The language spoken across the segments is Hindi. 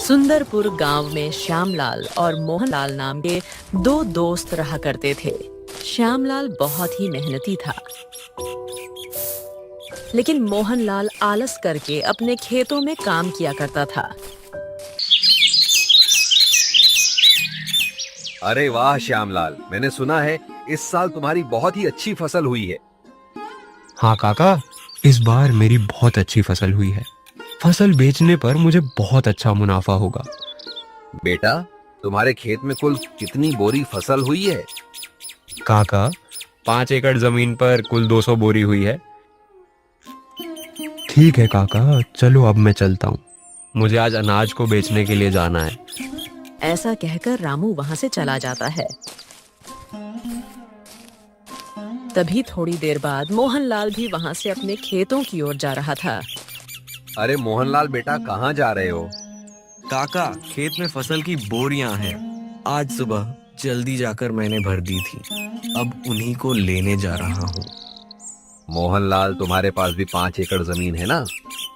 सुंदरपुर गांव में श्यामलाल और मोहनलाल नाम के दो दोस्त रहा करते थे। श्यामलाल बहुत ही मेहनती था, लेकिन मोहनलाल आलस करके अपने खेतों में काम किया करता था। अरे वाह श्यामलाल, मैंने सुना है इस साल तुम्हारी बहुत ही अच्छी फसल हुई है। हाँ काका, इस बार मेरी बहुत अच्छी फसल हुई है। फसल बेचने पर मुझे बहुत अच्छा मुनाफा होगा। बेटा, तुम्हारे खेत में कुल कितनी बोरी फसल हुई है? काका, 5 एकड़ जमीन पर कुल 200 बोरी हुई है। ठीक है काका, चलो अब मैं चलता हूँ। मुझे आज अनाज को बेचने के लिए जाना है। ऐसा कहकर रामू वहां से चला जाता है। तभी थोड़ी देर बाद मोहनलाल भी वहां से अपने खेतों की ओर जा रहा था। अरे मोहनलाल बेटा, कहाँ जा रहे हो? काका, खेत में फसल की बोरियां हैं। आज सुबह जल्दी जाकर मैंने भर दी थी, अब उन्हीं को लेने जा रहा हूँ। मोहनलाल, तुम्हारे पास भी 5 एकड़ जमीन है ना?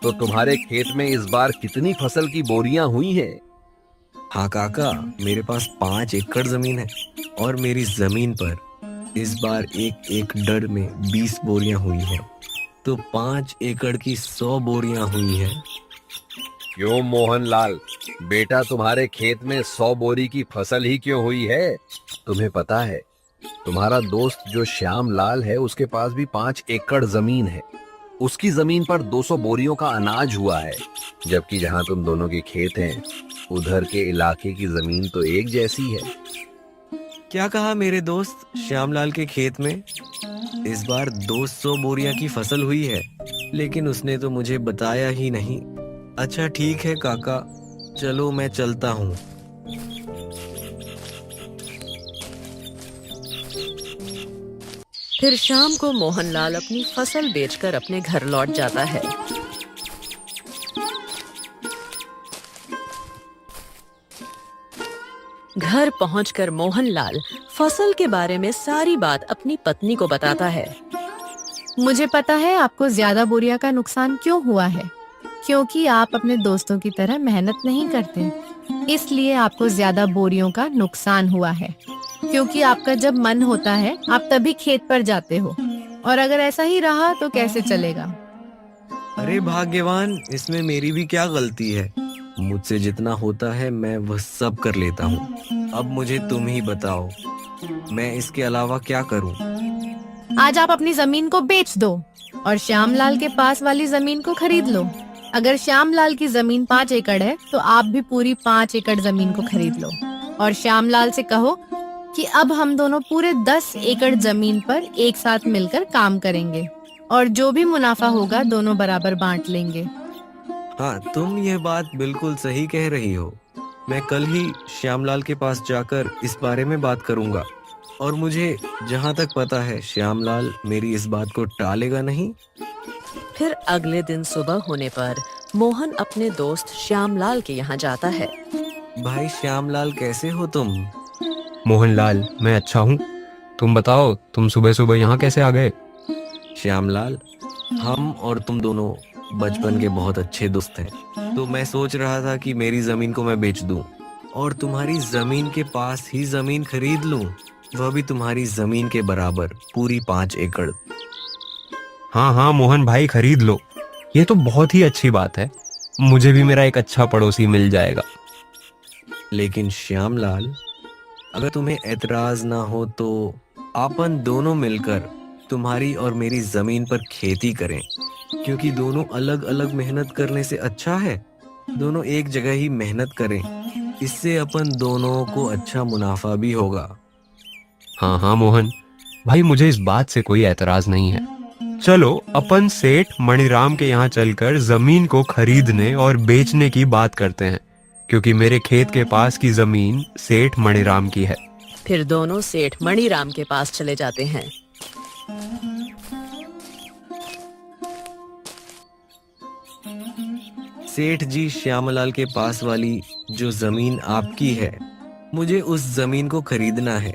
तो तुम्हारे खेत में इस बार कितनी फसल की बोरियां हुई हैं? हाँ काका, मेरे पास 5 एकड़ जमीन है और मेरी जमीन पर इस बार एक डर में 20 बोरियां हुई हैं, तो 5 एकड़ की 100 बोरियां हुई हैं। क्यों मोहनलाल बेटा, तुम्हारे खेत में 100 बोरी की फसल ही क्यों हुई है? तुम्हें पता है, तुम्हारा दोस्त जो श्यामलाल है उसके पास भी 5 एकड़ जमीन है। उसकी जमीन पर 200 बोरियों का अनाज हुआ है, जबकि जहां तुम दोनों के खेत हैं उधर के इलाके की जमीन तो एक जैसी है। क्या कहा मेरे दोस्त? श्यामलाल के खेत में इस बार 200 बोरियां की फसल हुई है, लेकिन उसने तो मुझे बताया ही नहीं। अच्छा ठीक है काका, चलो मैं चलता हूँ। फिर शाम को मोहनलाल अपनी फसल बेचकर अपने घर लौट जाता है। घर पहुंचकर मोहनलाल फसल के बारे में सारी बात अपनी पत्नी को बताता है। मुझे पता है आपको ज्यादा बोरियां का नुकसान क्यों हुआ है, क्योंकि आप अपने दोस्तों की तरह मेहनत नहीं करते, इसलिए आपको ज्यादा बोरियों का नुकसान हुआ है। क्योंकि आपका जब मन होता है आप तभी खेत पर जाते हो, और अगर ऐसा ही रहा तो कैसे चलेगा। अरे भाग्यवान, इसमें मेरी भी क्या गलती है? मुझसे जितना होता है मैं वह सब कर लेता हूँ। अब मुझे तुम ही बताओ, मैं इसके अलावा क्या करूँ? आज आप अपनी जमीन को बेच दो और श्यामलाल के पास वाली जमीन को खरीद लो। अगर श्यामलाल की जमीन 5 एकड़ है तो आप भी पूरी 5 एकड़ जमीन को खरीद लो, और श्यामलाल से कहो कि अब हम दोनों पूरे 10 एकड़ जमीन पर एक साथ मिलकर काम करेंगे, और जो भी मुनाफा होगा दोनों बराबर बांट लेंगे। हाँ, तुम यह बात बिल्कुल सही कह रही हो। मैं कल ही श्यामलाल के पास जाकर इस बारे में बात करूंगा, और मुझे जहाँ तक पता है श्यामलाल मेरी इस बात को टालेगा नहीं। फिर अगले दिन सुबह होने पर मोहन अपने दोस्त श्यामलाल के यहाँ जाता है। भाई श्यामलाल, कैसे हो तुम? मोहनलाल, मैं अच्छा हूँ। तुम बताओ, तुम सुबह सुबह यहाँ कैसे आ गए? श्यामलाल, हम और तुम दोनों बचपन के बहुत अच्छे दोस्त हैं, तो मैं सोच रहा था कि मेरी जमीन को मैं बेच दूं और तुम्हारी जमीन के पास ही जमीन खरीद लूं, वह भी तुम्हारी जमीन के बराबर, पूरी 5 एकड़। हाँ हाँ मोहन भाई, खरीद लो। ये तो बहुत ही अच्छी बात है। मुझे भी मेरा एक अच्छा पड़ोसी मिल जाएगा। लेकिन श्यामलाल, अगर तुम्हें एतराज ना हो तो अपन दोनों मिलकर तुम्हारी और मेरी जमीन पर खेती करें, क्योंकि दोनों अलग अलग मेहनत करने से अच्छा है दोनों एक जगह ही मेहनत करें। इससे अपन दोनों को अच्छा मुनाफा भी होगा। हाँ हाँ मोहन भाई, मुझे इस बात से कोई एतराज नहीं है। चलो अपन सेठ मणिराम के यहाँ चलकर जमीन को खरीदने और बेचने की बात करते हैं, क्योंकि मेरे खेत के पास की जमीन सेठ मणिराम की है। फिर दोनों सेठ मणिराम के पास चले जाते हैं। सेठ जी, श्यामलाल के पास वाली जो जमीन आपकी है, मुझे उस जमीन को खरीदना है।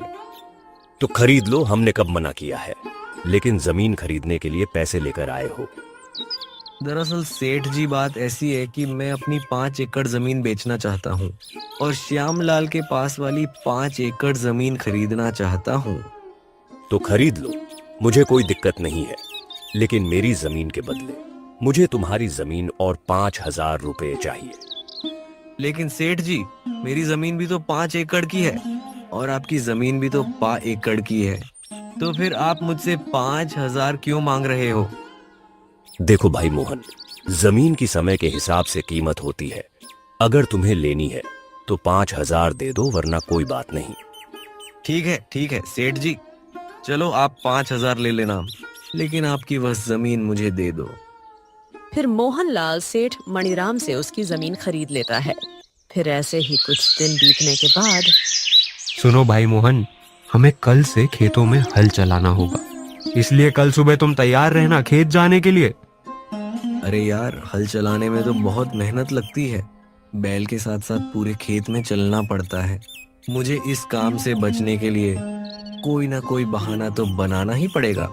तो खरीद लो, हमने कब मना किया है। लेकिन जमीन खरीदने के लिए पैसे लेकर आए हो। दरअसल सेठ जी, बात ऐसी है कि मैं अपनी 5 एकड़ जमीन बेचना चाहता हूँ और श्यामलाल के पास वाली 5 एकड़ जमीन खरीदना चाहता हूँ। तो खरीद लो, मुझे कोई दिक्कत नहीं है, लेकिन मेरी जमीन के बदले मुझे तुम्हारी जमीन और 5,000 रुपए चाहिए। लेकिन सेठ जी, मेरी जमीन भी तो 5 एकड़ की है और आपकी जमीन भी तो 5 एकड़ की है, तो फिर आप मुझसे 5,000 क्यों मांग रहे हो? देखो भाई मोहन, जमीन की समय के हिसाब से कीमत होती है। अगर तुम्हें लेनी है तो 5,000 दे दो, वरना कोई बात नहीं। ठीक है सेठ जी, चलो आप 5,000 ले लेना, लेकिन आपकी वह जमीन मुझे दे दो। फिर मोहनलाल सेठ मणिराम से उसकी जमीन खरीद लेता है। फिर ऐसे ही कुछ दिन बीतने के बाद सुनो भाई मोहन, हमें कल से खेतों में हल चलाना होगा, इसलिए कल सुबह तुम तैयार रहना खेत जाने के लिए। अरे यार, हल चलाने में तो बहुत मेहनत लगती है। बैल के साथ साथ पूरे खेत में चलना पड़ता है। मुझे इस काम से बचने के लिए कोई ना कोई बहाना तो बनाना ही पड़ेगा।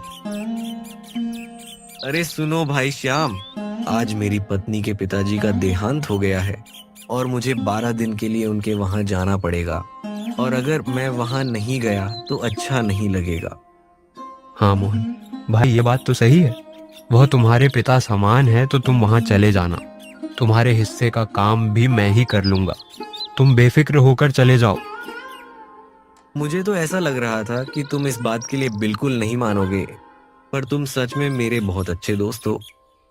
अरे सुनो भाई श्याम, आज मेरी पत्नी के पिताजी का देहांत हो गया है और मुझे 12 दिन के लिए उनके वहां जाना पड़ेगा, और अगर मैं वहां नहीं गया तो अच्छा नहीं लगेगा। हाँ मोहन भाई, ये बात तो सही है। वह तुम्हारे पिता समान है, तो तुम वहां चले जाना। तुम्हारे हिस्से का काम भी मैं ही कर लूंगा, तुम बेफिक्र होकर चले जाओ। मुझे तो ऐसा लग रहा था कि तुम इस बात के लिए बिल्कुल नहीं मानोगे, पर तुम सच में मेरे बहुत अच्छे दोस्त हो।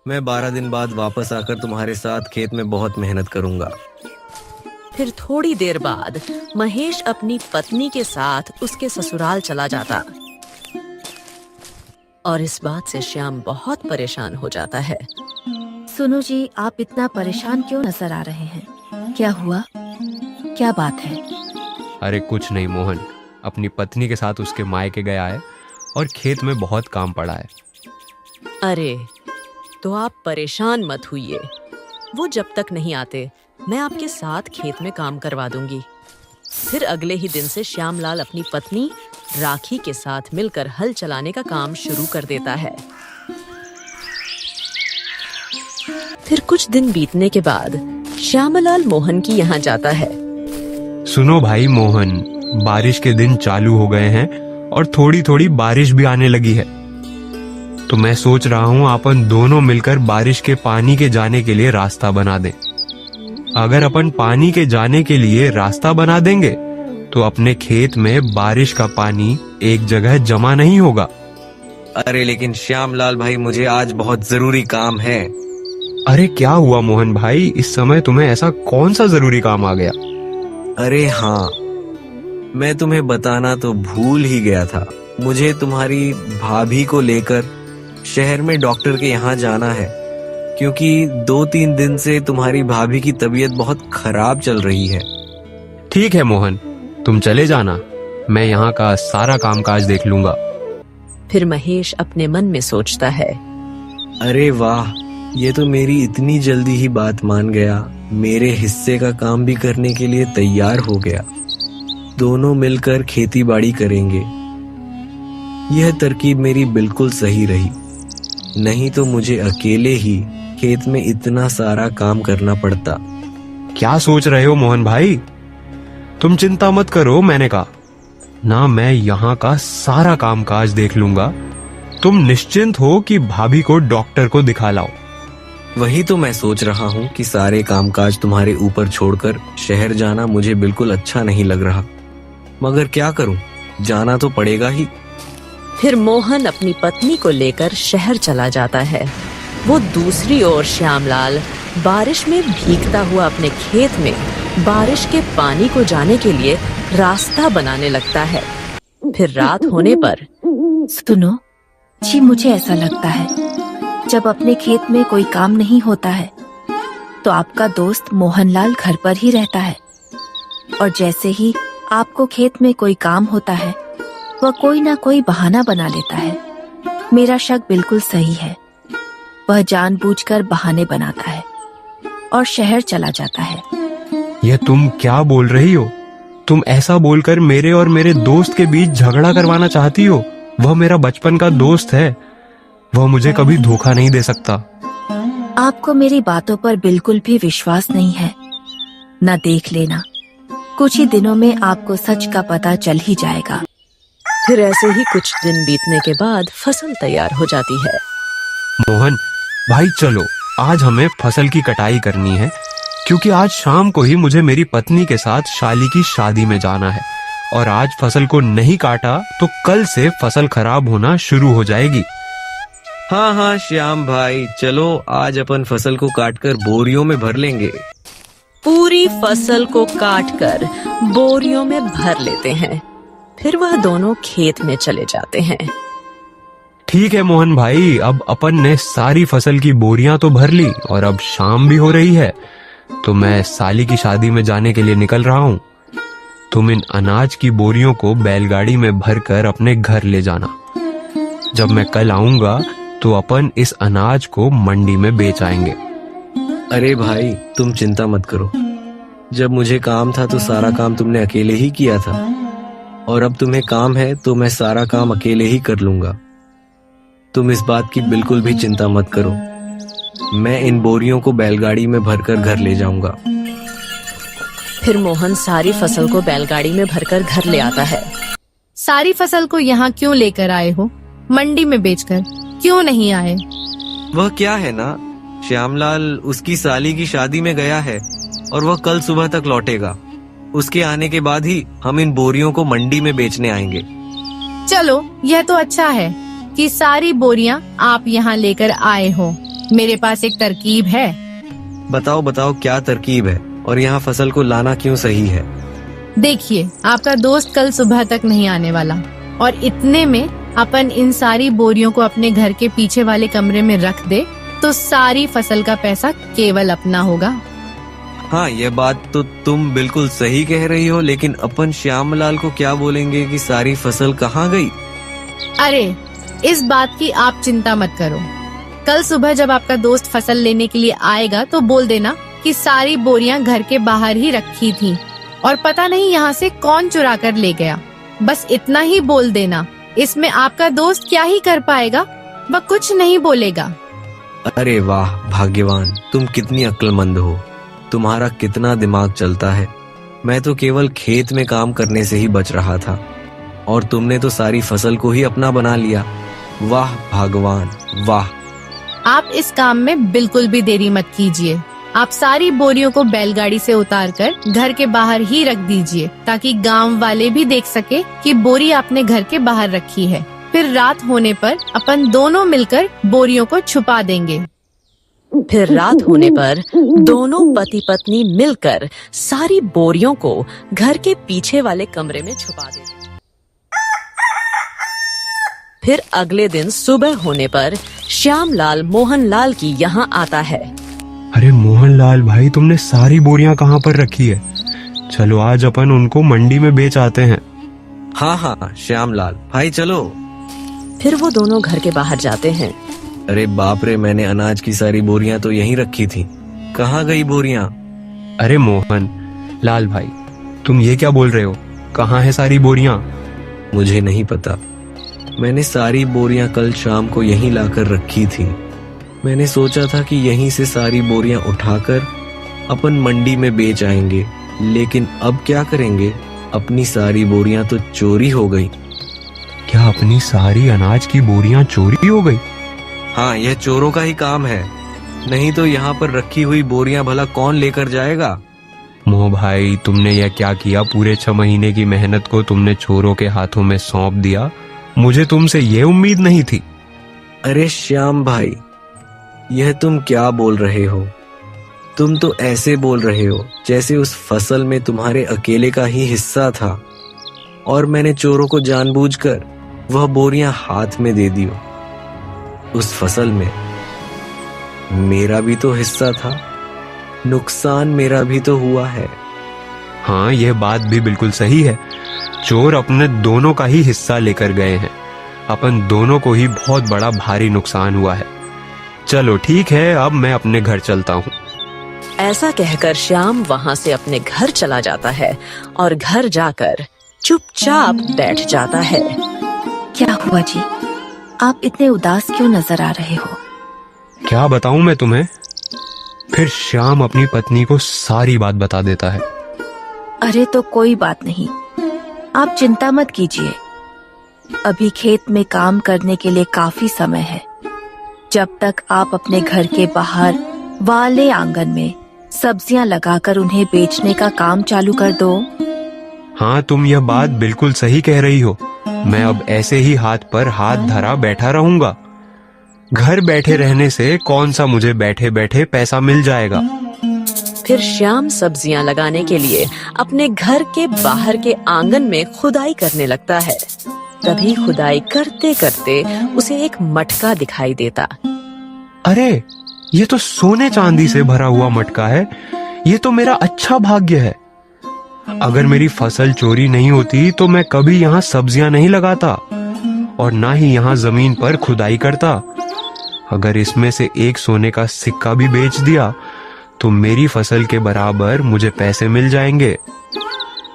मैं 12 दिन बाद वापस आकर तुम्हारे साथ खेत में बहुत मेहनत करूंगा। फिर थोड़ी देर बाद महेश अपनी पत्नी के साथ उसके ससुराल चला जाता और इस बात से श्याम बहुत परेशान हो जाता है। सुनो जी, आप इतना परेशान क्यों नजर आ रहे हैं? क्या हुआ? क्या बात है? अरे कुछ नहीं मोहन, अपनी पत्नी के साथ उसके मायके गया है और खेत में बहुत काम पड़ा है। अरे तो आप परेशान मत होइए, वो जब तक नहीं आते मैं आपके साथ खेत में काम करवा दूंगी। फिर अगले ही दिन से श्यामलाल अपनी पत्नी राखी के साथ मिलकर हल चलाने का काम शुरू कर देता है। फिर कुछ दिन बीतने के बाद श्यामलाल मोहन की यहाँ जाता है। सुनो भाई मोहन, बारिश के दिन चालू हो गए हैं और थोड़ी थोड़ी बारिश भी आने लगी है, तो मैं सोच रहा हूँ अपन दोनों मिलकर बारिश के पानी के जाने के लिए रास्ता बना दें। अगर अपन पानी के जाने के लिए रास्ता बना देंगे तो अपने खेत में बारिश का पानी एक जगह जमा नहीं होगा। अरे लेकिन श्यामलाल भाई, मुझे आज बहुत जरूरी काम है। अरे क्या हुआ मोहन भाई, इस समय तुम्हें ऐसा कौन सा जरूरी काम आ गया? अरे हाँ, मैं तुम्हें बताना तो भूल ही गया था। मुझे तुम्हारी भाभी को लेकर शहर में डॉक्टर के यहाँ जाना है, क्योंकि 2-3 दिन से तुम्हारी भाभी की तबीयत बहुत खराब चल रही है। ठीक है मोहन, तुम चले जाना, मैं यहाँ का सारा कामकाज देख लूंगा। फिर महेश अपने मन में सोचता है, अरे वाह, ये तो मेरी इतनी जल्दी ही बात मान गया, मेरे हिस्से का काम भी करने के लिए तैयार हो गया। दोनों मिलकर खेती बाड़ी करेंगे। यह तरकीब मेरी बिल्कुल सही रही, नहीं तो मुझे अकेले ही खेत में इतना सारा काम करना पड़ता। क्या सोच रहे हो मोहन भाई? तुम चिंता मत करो, मैंने कहा ना, मैं यहाँ का सारा कामकाज देख लूंगा। तुम निश्चिंत हो कि भाभी को डॉक्टर को दिखा लाओ। वही तो मैं सोच रहा हूँ कि सारे कामकाज तुम्हारे ऊपर छोड़कर शहर जाना मुझे बिल्कुल अच्छा नहीं लग रहा, मगर क्या करूँ, जाना तो पड़ेगा ही। फिर मोहन अपनी पत्नी को लेकर शहर चला जाता है। वो दूसरी ओर श्यामलाल बारिश में भीगता हुआ अपने खेत में बारिश के पानी को जाने के लिए रास्ता बनाने लगता है। फिर रात होने पर सुनो जी, मुझे ऐसा लगता है जब अपने खेत में कोई काम नहीं होता है तो आपका दोस्त मोहनलाल घर पर ही रहता है, और जैसे ही आपको खेत में कोई काम होता है वह कोई ना कोई बहाना बना लेता है। मेरा शक बिल्कुल सही है, वह जानबूझकर बहाने बनाता है और शहर चला जाता है। यह तुम क्या बोल रही हो? तुम ऐसा बोलकर मेरे और मेरे दोस्त के बीच झगड़ा करवाना चाहती हो? वह मेरा बचपन का दोस्त है, वह मुझे कभी धोखा नहीं दे सकता। आपको मेरी बातों पर बिल्कुल भी विश्वास नहीं है ना, देख लेना, कुछ ही दिनों में आपको सच का पता चल ही जाएगा। फिर ऐसे ही कुछ दिन बीतने के बाद फसल तैयार हो जाती है। मोहन भाई चलो, आज हमें फसल की कटाई करनी है, क्योंकि आज शाम को ही मुझे मेरी पत्नी के साथ शाली की शादी में जाना है, और आज फसल को नहीं काटा तो कल से फसल खराब होना शुरू हो जाएगी। हाँ हाँ श्याम भाई, चलो आज अपन फसल को काटकर बोरियों में भर लेंगे। पूरी फसल को काटकर बोरियों में भर लेते हैं। फिर वह दोनों खेत में चले जाते हैं। ठीक है मोहन भाई, अब अपन ने सारी फसल की बोरियां तो भर ली और अब शाम भी हो रही है, तो मैं साली की शादी में जाने के लिए निकल रहा हूँ। तुम इन अनाज की बोरियों को बैलगाड़ी में भरकर अपने घर ले जाना। जब मैं कल आऊंगा तो अपन इस अनाज को मंडी में बेच आएंगे। अरे भाई तुम चिंता मत करो, जब मुझे काम था तो सारा काम तुमने अकेले ही किया था, और अब तुम्हें काम है तो मैं सारा काम अकेले ही कर लूंगा। तुम इस बात की बिल्कुल भी चिंता मत करो, मैं इन बोरियों को बैलगाड़ी में भरकर घर ले जाऊंगा। फिर मोहन सारी फसल को बैलगाड़ी में भरकर घर ले आता है। सारी फसल को यहाँ क्यों लेकर आए हो? मंडी में बेचकर क्यों नहीं आए? वह क्या है ना, श्यामलाल उसकी साली की शादी में गया है और वह कल सुबह तक लौटेगा। उसके आने के बाद ही हम इन बोरियों को मंडी में बेचने आएंगे। चलो यह तो अच्छा है कि सारी बोरियां आप यहाँ लेकर आए हो। मेरे पास एक तरकीब है। बताओ बताओ क्या तरकीब है, और यहाँ फसल को लाना क्यों सही है? देखिए, आपका दोस्त कल सुबह तक नहीं आने वाला, और इतने में अपन इन सारी बोरियों को अपने घर के पीछे वाले कमरे में रख दे तो सारी फसल का पैसा केवल अपना होगा। हाँ यह बात तो तुम बिल्कुल सही कह रही हो, लेकिन अपन श्यामलाल को क्या बोलेंगे कि सारी फसल कहाँ गई? अरे इस बात की आप चिंता मत करो। कल सुबह जब आपका दोस्त फसल लेने के लिए आएगा तो बोल देना कि सारी बोरियां घर के बाहर ही रखी थी और पता नहीं यहाँ से कौन चुरा कर ले गया। बस इतना ही बोल देना। इसमें आपका दोस्त क्या ही कर पाएगा, वह कुछ नहीं बोलेगा। अरे वाह भाग्यवान, तुम कितनी अक्लमंद हो, तुम्हारा कितना दिमाग चलता है। मैं तो केवल खेत में काम करने से ही बच रहा था, और तुमने तो सारी फसल को ही अपना बना लिया। वाह भगवान वाह। आप इस काम में बिल्कुल भी देरी मत कीजिए। आप सारी बोरियों को बैलगाड़ी से उतारकर घर के बाहर ही रख दीजिए, ताकि गांव वाले भी देख सके कि बोरी आपने घर के बाहर रखी है। फिर रात होने पर अपन दोनों मिलकर बोरियों को छुपा देंगे। फिर रात होने पर दोनों पति पत्नी मिलकर सारी बोरियों को घर के पीछे वाले कमरे में छुपा देते। फिर अगले दिन सुबह होने पर श्यामलाल मोहनलाल की यहाँ आता है। अरे मोहनलाल भाई, तुमने सारी बोरियां कहाँ पर रखी है? चलो आज अपन उनको मंडी में बेच आते हैं। हाँ हाँ श्यामलाल भाई चलो। फिर वो दोनों घर के बाहर जाते हैं। अरे बाप रे, मैंने अनाज की सारी बोरियां तो यहीं रखी थी, कहाँ गई बोरियां? अरे मोहन लाल भाई, तुम ये क्या बोल रहे हो? कहाँ है सारी बोरियां? मुझे नहीं पता, मैंने सारी बोरियां कल शाम को यहीं लाकर रखी थी। मैंने सोचा था कि यहीं से सारी बोरियां उठाकर अपन मंडी में बेच आएंगे, लेकिन अब क्या करेंगे, अपनी सारी बोरियां तो चोरी हो गई। क्या अपनी सारी अनाज की बोरियां चोरी हो गई? हाँ, यह चोरों का ही काम है, नहीं तो यहाँ पर रखी हुई बोरियां भला कौन लेकर जाएगा? मोह भाई, तुमने यह क्या किया? पूरे 6 महीने की मेहनत को तुमने चोरों के हाथों में सौंप दिया। मुझे तुमसे ये उम्मीद नहीं थी। अरे श्याम भाई, यह तुम क्या बोल रहे हो? तुम तो ऐसे बोल रहे हो जैसे उस फसल में तुम्हारे अकेले का ही हिस्सा था, और मैंने चोरों को जानबूझकर वह बोरियां हाथ में दे दी। उस फसल में मेरा भी तो हिस्सा था, नुकसान मेरा भी तो हुआ है। हाँ, यह बात भी बिल्कुल सही है। चोर अपने दोनों का ही हिस्सा लेकर गए हैं। अपन दोनों को ही बहुत बड़ा भारी नुकसान हुआ है। चलो ठीक है, अब मैं अपने घर चलता हूँ। ऐसा कहकर श्याम वहाँ से अपने घर चला जाता है और घर जाकर चुपचाप बैठ जाता है। क्या हुआ जी, आप इतने उदास क्यों नजर आ रहे हो? क्या बताऊं मैं तुम्हें? फिर श्याम अपनी पत्नी को सारी बात बता देता है। अरे तो कोई बात नहीं, आप चिंता मत कीजिए। अभी खेत में काम करने के लिए काफी समय है। जब तक आप अपने घर के बाहर वाले आंगन में सब्जियां लगाकर उन्हें बेचने का काम चालू कर दो। हाँ, तुम यह बात बिल्कुल सही कह रही हो। मैं अब ऐसे ही हाथ पर हाथ धरा बैठा रहूंगा। घर बैठे रहने से कौन सा मुझे बैठे बैठे पैसा मिल जाएगा। फिर श्याम सब्जियां लगाने के लिए अपने घर के बाहर के आंगन में खुदाई करने लगता है। तभी खुदाई करते करते उसे एक मटका दिखाई देता। अरे, ये तो सोने चांदी से भरा हुआ मटका है। ये तो मेरा अच्छा भाग्य है। अगर मेरी फसल चोरी नहीं होती तो मैं कभी यहाँ सब्जियां नहीं लगाता और ना ही यहाँ जमीन पर खुदाई करता। अगर इसमें से एक सोने का सिक्का भी बेच दिया तो मेरी फसल के बराबर मुझे पैसे मिल जाएंगे।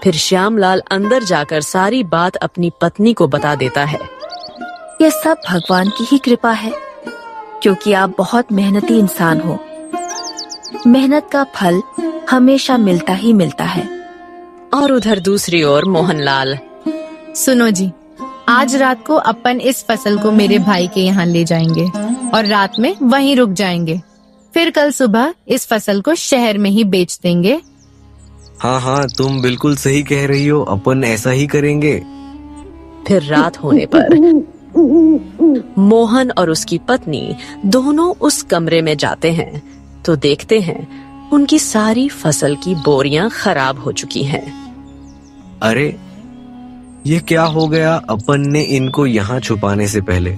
फिर श्यामलाल अंदर जाकर सारी बात अपनी पत्नी को बता देता है। यह सब भगवान की ही कृपा है, क्योंकि आप बहुत मेहनती इंसान हो। मेहनत का फल हमेशा मिलता ही मिलता है। और उधर दूसरी ओर मोहनलाल। सुनो जी, आज रात को अपन इस फसल को मेरे भाई के यहाँ ले जाएंगे और रात में वहीं रुक जाएंगे। फिर कल सुबह इस फसल को शहर में ही बेच देंगे। हाँ हाँ, तुम बिल्कुल सही कह रही हो, अपन ऐसा ही करेंगे। फिर रात होने पर मोहन और उसकी पत्नी दोनों उस कमरे में जाते हैं तो देखते हैं उनकी सारी फसल की बोरियां खराब हो चुकी हैं। अरे, ये क्या हो गया? अपन ने इनको यहाँ छुपाने से पहले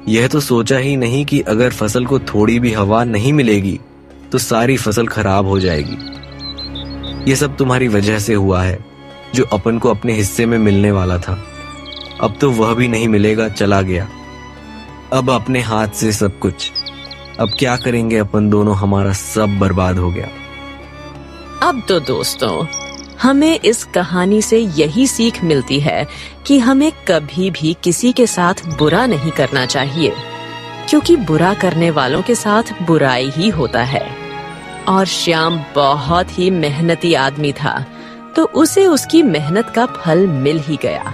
यह तो सोचा ही नहीं कि अगर फसल को थोड़ी भी हवा नहीं मिलेगी तो सारी फसल खराब हो जाएगी। ये सब तुम्हारी वजह से हुआ है। जो अपन को अपने हिस्से में मिलने वाला था, अब तो वह भी नहीं मिलेगा, चला गया। अब अपने हाथ से सब कुछ। अब क्या करेंगे अपन दोनों? हमारा सब बर्बाद हो गया। अब तो दोस्तों, हमें इस कहानी से यही सीख मिलती है कि हमें कभी भी किसी के साथ बुरा नहीं करना चाहिए, क्योंकि बुरा करने वालों के साथ बुराई ही होता है। और श्याम बहुत ही मेहनती आदमी था, तो उसे उसकी मेहनत का फल मिल ही गया।